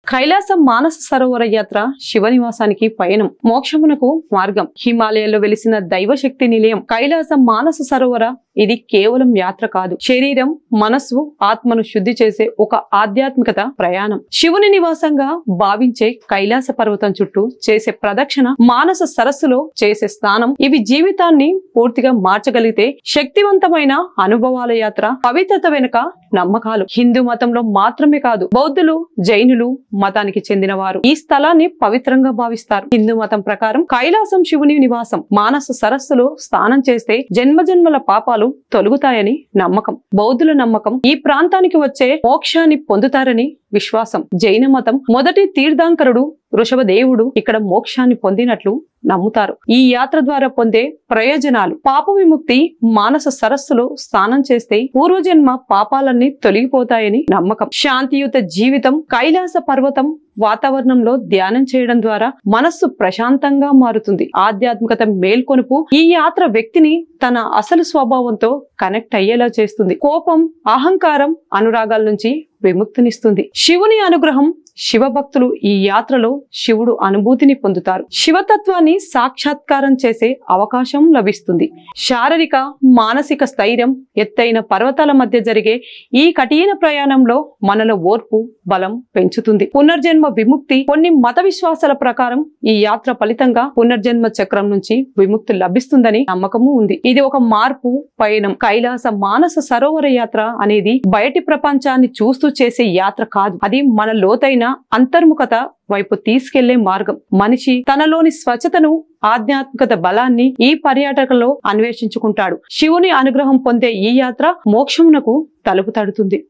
కైలాసం మానస సరోవర యాత్ర శివనివాసానికి పయనం, మోక్షమునకు మార్గం. హిమాలయాల్లో వెలిసిన దైవశక్తి నిలయం కైలాసం మానస సరోవర. ఇది కేవలం యాత్ర కాదు, శరీరం, మనస్సు, ఆత్మను శుద్ధి చేసే ఒక ఆధ్యాత్మికత ప్రయాణం. శివుని నివాసంగా భావించే కైలాస పర్వతం చుట్టూ చేసే ప్రదక్షిణ, మానస సరస్సులో చేసే స్నానం, ఇవి జీవితాన్ని పూర్తిగా మార్చగలిగితే శక్తివంతమైన అనుభవాల యాత్ర. పవిత్రత వెనుక నమ్మకాలు. హిందూ మతంలో మాత్రమే కాదు, బౌద్ధులు, జైనులు మతానికి చెందిన వారు ఈ స్థలాన్ని పవిత్రంగా భావిస్తారు. హిందూ మతం ప్రకారం కైలాసం శివుని నివాసం. మానస సరస్సులో స్నానం చేస్తే జన్మజన్మల పాపాలు తొలగుతాయని నమ్మకం. బౌద్ధుల నమ్మకం ఈ ప్రాంతానికి వచ్చే మోక్షాన్ని పొందుతారని విశ్వాసం. జైన మతం మొదటి తీర్థంకరుడు వృషభదేవుడు ఇక్కడ మోక్షాన్ని పొందినట్లు నమ్ముతారు. ఈ యాత్ర ద్వారా పొందే ప్రయోజనాలు: పాప విముక్తి. మానస సరస్సులో స్నానం చేస్తే పూర్వజన్మ పాపాలన్నీ తొలగిపోతాయని నమ్మకం. శాంతియుత జీవితం. కైలాస పర్వతం వాతావరణంలో ధ్యానం చేయడం ద్వారా మనస్సు ప్రశాంతంగా మారుతుంది. ఆధ్యాత్మికత మేల్కొనుపు. ఈ యాత్ర వ్యక్తిని తన అసలు స్వభావంతో కనెక్ట్ అయ్యేలా చేస్తుంది. కోపం, అహంకారం, అనురాగాల నుంచి విముక్తినిస్తుంది. శివుని అనుగ్రహం. శివభక్తులు ఈ యాత్రలో శివుడు అనుభూతిని పొందుతారు. శివతత్వాన్ని సాక్షాత్కారం చేసే అవకాశం లభిస్తుంది. శారీరక, మానసిక స్థైర్యం. ఎత్తైన పర్వతాల మధ్య జరిగే ఈ కఠిన ప్రయాణంలో మనలో ఓర్పు, బలం పెంచుతుంది. పునర్జన్మ విముక్తి. కొన్ని మత విశ్వాసాల ప్రకారం ఈ యాత్ర ఫలితంగా పునర్జన్మ చక్రం నుంచి విముక్తి లభిస్తుందని నమ్మకము ఉంది. ఇది ఒక మార్పు పయనం. కైలాస మానస సరోవర యాత్ర అనేది బయటి ప్రపంచాన్ని చూస్తూ చేసే యాత్ర కాదు, అది మన లోతైన అంతర్ముఖత వైపు తీసుకెళ్లే మార్గం. మనిషి తనలోని స్వచ్ఛతను, ఆధ్యాత్మికత బలాన్ని ఈ పర్యాటకలో అన్వేషించుకుంటాడు. శివుని అనుగ్రహం పొందే ఈ యాత్ర మోక్షమునకు తలుపు తడుతుంది.